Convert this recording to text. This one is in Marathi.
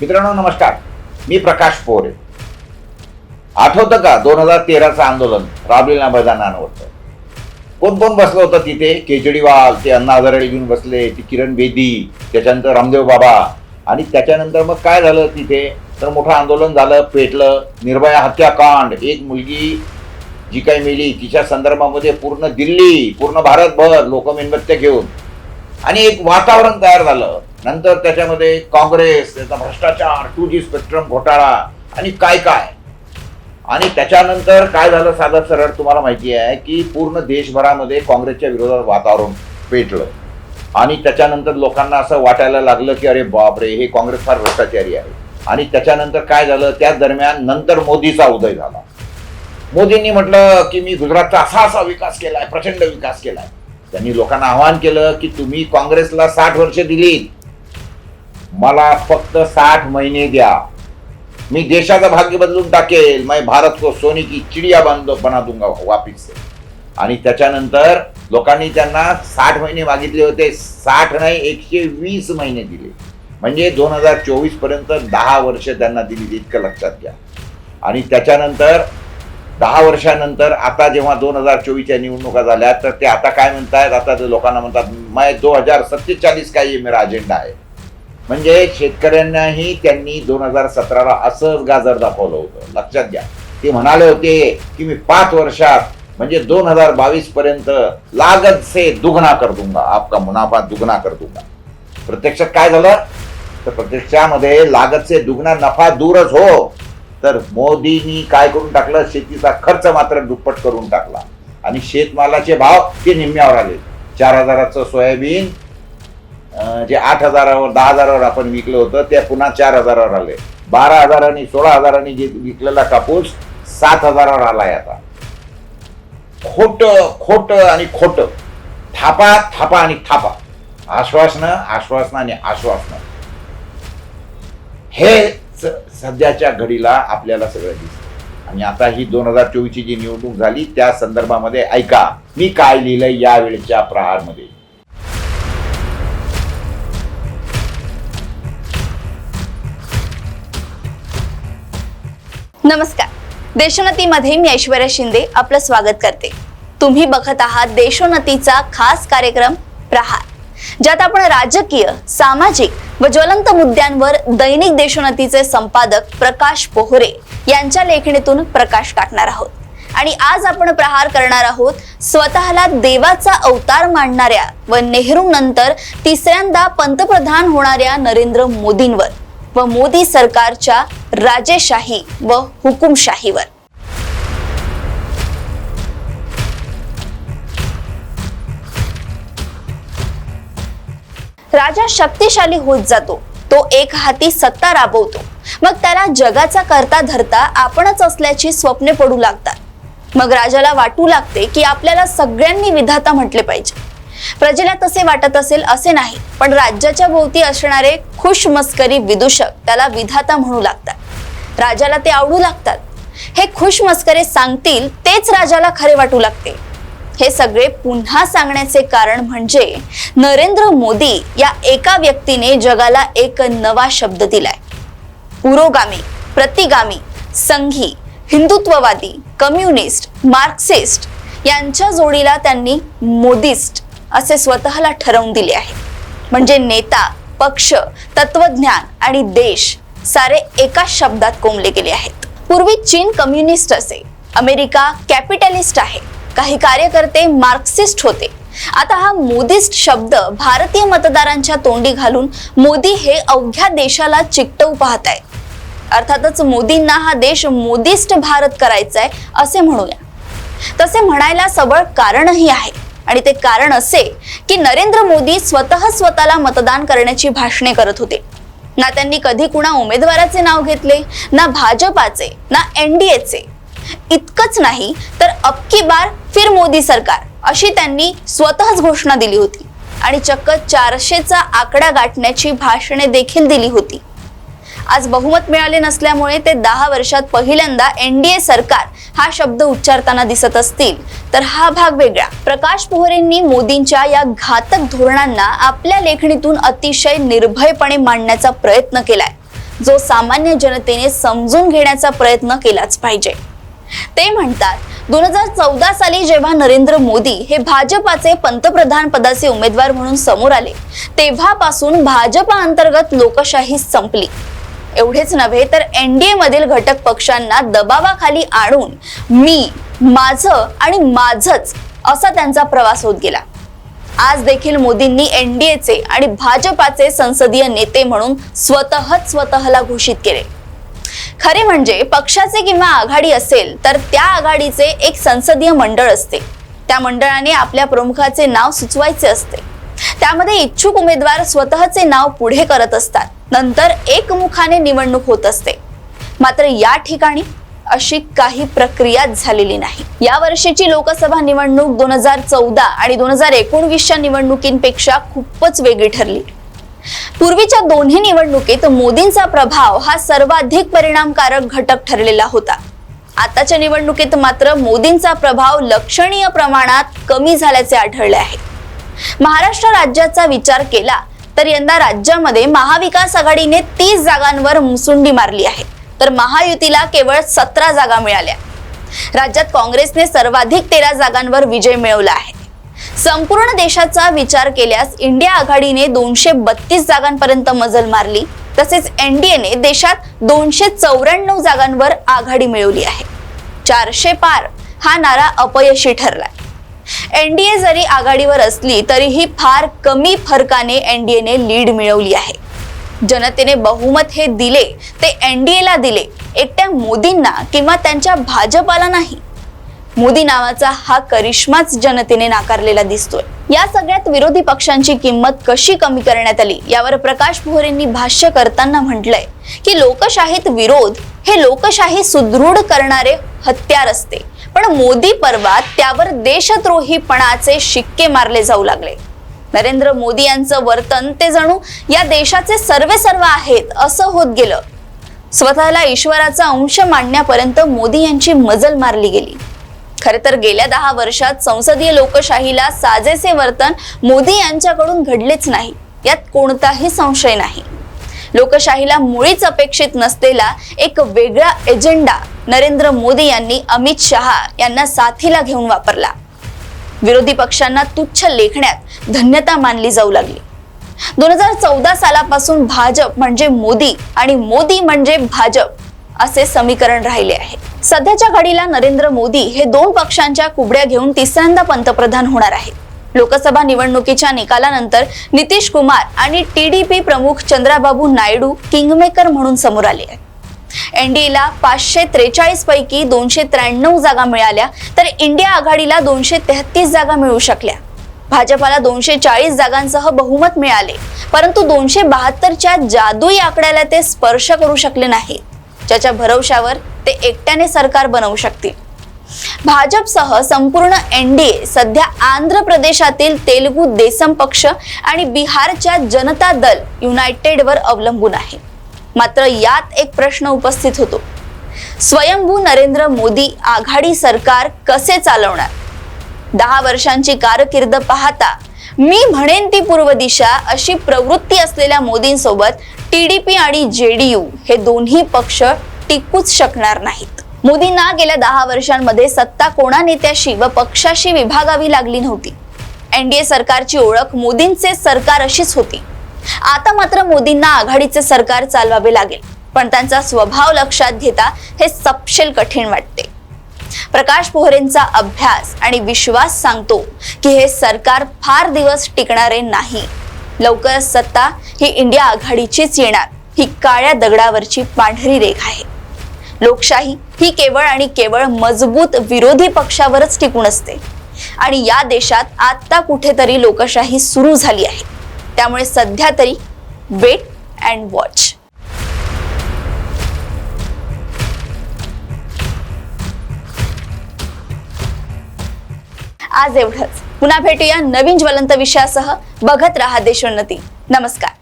मित्रांनो नमस्कार, मी प्रकाश पोरे. आठवतं का 2013चं आंदोलन राबलेल्या मैदानावर? कोण कोण बसलं होतं तिथे? केजरीवाल, ते अण्णा हजारे घेऊन बसले, ती किरण बेदी, त्याच्यानंतर रामदेव बाबा. आणि त्याच्यानंतर मग काय झालं तिथे? तर मोठं आंदोलन झालं, पेटलं. निर्भया हत्याकांड, एक मुलगी जी काही मेली तिच्या संदर्भामध्ये पूर्ण दिल्ली, पूर्ण भारतभर लोक मेणबत्त्या घेऊन आणि एक वातावरण तयार झालं. नंतर त्याच्यामध्ये काँग्रेस, त्याचा भ्रष्टाचार, 2G स्पेक्ट्रम घोटाळा आणि काय काय. आणि त्याच्यानंतर काय झालं, साधं सरळ तुम्हाला माहिती आहे की पूर्ण देशभरामध्ये काँग्रेसच्या विरोधात वातावरण पेटलं. आणि त्याच्यानंतर लोकांना असं वाटायला लागलं की अरे बापरे, हे काँग्रेस फार भ्रष्टाचारी आहे. आणि त्याच्यानंतर काय झालं, त्याच दरम्यान नंतर मोदीचा उदय झाला. मोदींनी म्हटलं की मी गुजरातचा असा असा विकास केलाय, प्रचंड विकास केलाय. त्यांनी लोकांना आवाहन केलं की तुम्ही काँग्रेसला 60 वर्ष दिलीत, मला फक्त 60 महिने द्या, मी देशाचं भाग्य बदलून टाकेल, मैं भारत को सोने की चिड़िया बना दूंगा वापिस से. आणि त्याच्यानंतर लोकांनी त्यांना 60 महिने मागितले होते, 60 नाही 120 महिने दिले. म्हणजे 2024 पर्यंत 10 वर्ष त्यांना दिली, इतकं लक्षात घ्या. आणि त्याच्यानंतर 10 वर्षानंतर आता जेव्हा 2024च्या निवडणुका झाल्या तर ते आता काय म्हणतात, आता ते लोकांना म्हणतात मैं 2047 का ये मेरा अजेंडा आहे. म्हणजे शेतकऱ्यांनाही त्यांनी 2017ला असंच गाजर दाखवलं होतं, लक्षात घ्या. ते म्हणाले होते की मी 5 वर्षात म्हणजे 2022 पर्यंत लागत से दुगना कर दूंगा, आपका मुनाफा दुगना कर दूंगा. प्रत्यक्षात काय झालं, तर प्रत्यक्षामध्ये लागत से दुगना नफा दूरच हो, तर मोदींनी काय करून टाकलं, शेतीचा खर्च मात्र दुप्पट करून टाकला. आणि शेतमालाचे भाव ते निम्म्यावर आले. 4,000चं सोयाबीन जे 8,000वर 10,000वर आपण विकलं होतं ते पुन्हा 4,000वर आले. 12,000 16,000 जे विकलेला कापूस 7,000वर आलाय आता. खोट आणि खोट, थापा थापा आणि थापा, आश्वासनं आणि आश्वासनं, हे सध्याच्या घडीला आपल्याला सगळं दिसतं. आणि आता ही 2024ची जी निवडणूक झाली त्या संदर्भामध्ये ऐका मी काय लिहिलंय यावेळेच्या प्रहारमध्ये. नमस्कार, देशोन्नतीमध्ये मी ऐश्वर्या शिंदे आपलं स्वागत करते. तुम्ही बघत आहात देशोन्नतीचा खास कार्यक्रम प्रहार, ज्यात आपण राजकीय, सामाजिक व ज्वलंत मुद्द्यांवर दैनिक देशोन्नतीचे संपादक प्रकाश पोहरे यांच्या लेखणीतून प्रकाश टाकणार आहोत. आणि आज आपण प्रहार करणार आहोत स्वतःला देवाचा अवतार मानणाऱ्या व नेहरू नंतर तिसऱ्यांदा पंतप्रधान होणाऱ्या नरेंद्र मोदींवर व मोदी सरकारच्या राजेशाही व हुकुमशाहीवर. राजा शक्तिशाली होत जातो, तो एक हाती सत्ता राबवतो, मग त्याला जगाचा करता धरता आपणच असल्याची स्वप्ने पडू लागतात. मग राजाला वाटू लागते की आपल्याला सगळ्यांनी विधाता म्हटले पाहिजे. प्रजेला तसे वाटत असेल असे नाही, पण राज्याच्या भोवती असणारे खुशमस्करी विदूषक त्याला विधाता म्हणू लागतात. राजाला ते आवडू लागतात. हे खुशमस्करे सांगतील तेच राजाला खरे वाटू लागते. हे सगळे पुन्हा सांगण्याचे कारण म्हणजे नरेंद्र मोदी या एका व्यक्तीने जगाला एक नवा शब्द दिलाय. पुरोगामी, प्रतिगामी, संघी, हिंदुत्ववादी, कम्युनिस्ट, मार्क्सिस्ट यांच्या जोडीला त्यांनी मोदिस्ट असे स्वतःला ठरवून दिले आहे. म्हणजे नेता, पक्ष, तत्वज्ञान आणि देश सारे एका शब्दात कोंबले गेले आहेत. पूर्वी चीन कम्युनिस्ट असे, अमेरिका कॅपिटलिस्ट आहे, काही कार्यकर्ते मार्क्सिस्ट होते. आता हा मोदिस्ट शब्द भारतीय मतदारांच्या तोंडी घालून मोदी हे अवघ्या देशाला चिकटवू पाहत आहेत. अर्थातच मोदींना हा देश मोदिस्ट भारत करायचा आहे असे म्हणूया. तसे म्हणायला सबळ कारणही आहे. आणि ते कारण असे की नरेंद्र मोदी स्वतःला मतदान करण्याची भाषणे करत होते. ना त्यांनी कधी कुणा उमेदवाराचे नाव घेतले, ना भाजपाचे, ना NDAचे. इतकंच नाही तर अब की बार फिर मोदी सरकार अशी त्यांनी स्वतःच घोषणा दिली होती. आणि चक्क 400चा आकडा गाठण्याची भाषणे देखील दिली होती. आज बहुमत मिळाले नसल्यामुळे ते 10 वर्षात पहिल्यांदा NDA सरकार हा शब्द उच्चारताना दिसत असतील तर हा भाग वेगळा. प्रकाश पोहरेंनी मोदींच्या या घातक धोरणांना आपल्या लेखणीतून अतिशय निर्भयपणे मांडण्याचा प्रयत्न केलाय. जो सामान्य जनतेने समजून घेण्याचा प्रयत्न केलाच पाहिजे. ते म्हणतात 2014 साली जेव्हा नरेंद्र मोदी हे भाजपाचे पंतप्रधान पदाचे उमेदवार म्हणून समोर आले तेव्हापासून भाजपा अंतर्गत लोकशाही संपली. एवढेच नव्हे तर एनडीए मधील घटक पक्षांना दबावाखाली आणून मी, माझं आणि माझंच असा त्यांचा प्रवास होत गेला. आज देखील मोदींनी एनडीएचे आणि भाजपाचे संसदीय नेते म्हणून स्वतःला घोषित केले. खरे म्हणजे पक्षाचे किंवा आघाडी असेल तर त्या आघाडीचे एक संसदीय मंडळ असते. त्या मंडळाने आपल्या प्रमुखाचे नाव सुचवायचे असते. त्यामध्ये इच्छुक उमेदवार स्वतःचे नाव पुढे करत असतात. नंतर एकमुखाने निवडणूक होत असते. मात्र या ठिकाणी अशी काही प्रक्रिया झालेली नाही. या वर्षीची लोकसभा निवडणूक 2014 आणि 2019च्या निवडणुकींपेक्षा खूपच वेगळी ठरली. पूर्वीच्या दोन्ही निवडणुकीत मोदींचा प्रभाव हा सर्वाधिक परिणामकारक घटक ठरलेला होता. आताच्या निवडणुकीत मात्र मोदींचा प्रभाव लक्षणीय प्रमाणात कमी झाल्याचे आढळले आहे. महाराष्ट्र राज्याचा विचार केला तर यंदा राज्यामध्ये महाविकास आघाडीने 30 जागांवर मुसुंडी मारली आहे, तर महायुतीला केवळ 17 जागा मिळाल्या. राज्यात काँग्रेसने सर्वाधिक 13 जागांवर विजय मिळवला आहे. संपूर्ण देशाचा विचार केल्यास इंडिया आघाडीने 232 जागांपर्यंत मजल मारली, तसेच एनडीएने देशात 294 जागांवर आघाडी मिळवली आहे. 400 पार हा नारा अपयशी ठरलाय. एनडीए जरी आघाडीवर असली तरीही फार कमी फरकाने एनडीएने लीड मिळवली आहे. जनतेने बहुमत हे दिले ते एनडीएला दिले, एकट्या मोदींना किंवा त्यांच्या भाजपाला नाही. मोदी नावाचा हा करिश्माच जनतेने नाकारलेला दिसतोय. या सगळ्यात विरोधी पक्षांची किंमत कशी कमी करण्यात आली यावर प्रकाश पोहरेंनी भाष्य करताना म्हटलंय की लोकशाहीत विरोध हे लोकशाही सुदृढ करणारे हत्यार असते, पण मोदी पर्वात त्यावर देशद्रोहीपणाचे शिक्के मारले जाऊ लागले. नरेंद्र मोदी यांचं वर्तन ते जणू या देशाचे सर्वेसर्व आहेत असं होत गेलं. स्वतःला ईश्वराचा अंश मानण्यापर्यंत मोदी यांची मजल मारली गेली. खरे तर गेल्या 10 वर्षात संसदीय लोकशाहीला साजेसे वर्तन मोदी यांच्याकडून घडलेच नाही, यात कोणताही संशय नाही. लोकशाहीला मुळीच अपेक्षित नसलेला एक वेगळा एजेंडा नरेंद्र मोदी यांनी अमित शहा यांना साथीला घेऊन वापरला. विरोधी पक्षांना तुच्छ लेखण्यात धन्यता मानली जाऊ लागली. 2014 सालापासून भाजप म्हणजे मोदी आणि मोदी म्हणजे भाजप असे समीकरण राहिले आहे. सध्याच्या घडीला नरेंद्र मोदी हे 2 पक्षांच्या कुबड्या घेऊन तिसऱ्यांदा पंतप्रधान होणार आहेत. लोकसभा निवडणुकीच्या निकालानंतर नितीश कुमार आणि टीडीपी प्रमुख चंद्राबाबू नायडू किंगमेकर म्हणून समोर आले आहेत. एनडीएला 543 पैकी 293 जागा मिळाल्या, तर इंडिया आघाडीला 233 जागा मिळू शकल्या. भाजपाला 240 जागांसह बहुमत मिळाले, परंतु 272च्या जादुई आकड्याला ते स्पर्श करू शकले नाहीत, ज्याच्या भरवशावर ते एकट्याने सरकार बनवू शकतील. भाजपसह संपूर्ण एनडीए सध्या आंध्र प्रदेशातील तेलुगू देसम पक्ष आणि बिहारच्या जनता दल युनायटेडवर अवलंबून आहे. मात्र यात एक प्रश्न उपस्थित होतो, स्वयंभू नरेंद्र मोदी आघाडी सरकार कसे चालवणार? 10 वर्षांची कारकीर्द पाहता मी म्हणेन ती पूर्व दिशा अशी प्रवृत्ती असलेल्या मोदींसोबत टीडीपी आणि जेडीयू हे दोन्ही पक्ष टिकूच शकणार नाहीत. मोदींना गेल्या 10 वर्षांमध्ये सत्ता कोणा नेत्याशी व पक्षाशी विभागावी लागली नव्हती. एनडीए सरकारची ओळख मोदींचे सरकार अशीच होती. आता मात्र मोदींना आघाडीचे सरकार चालवावे लागेल, पण त्यांचा स्वभाव लक्षात घेता हे सपशेल कठीण वाटते. प्रकाश पोहरेंचा अभ्यास आणि विश्वास सांगतो की हे सरकार फार दिवस टिकणारे नाही. लवकरच सत्ता ही इंडिया आघाडीचीच येणार, ही काळ्या दगडावरची पांढरी रेख आहे. लोकशाही ही केवळ आणि केवळ मजबूत विरोधी पक्षावरच टिकून असते आणि या देशात आता कुठेतरी लोकशाही सुरू झाली आहे. त्यामुळे सध्या तरी वेट अँड वॉच. आज एवढंच. पुन्हा भेटूया नवीन ज्वलंत विषयासह. बघत रहा देशोन्नती. नमस्कार.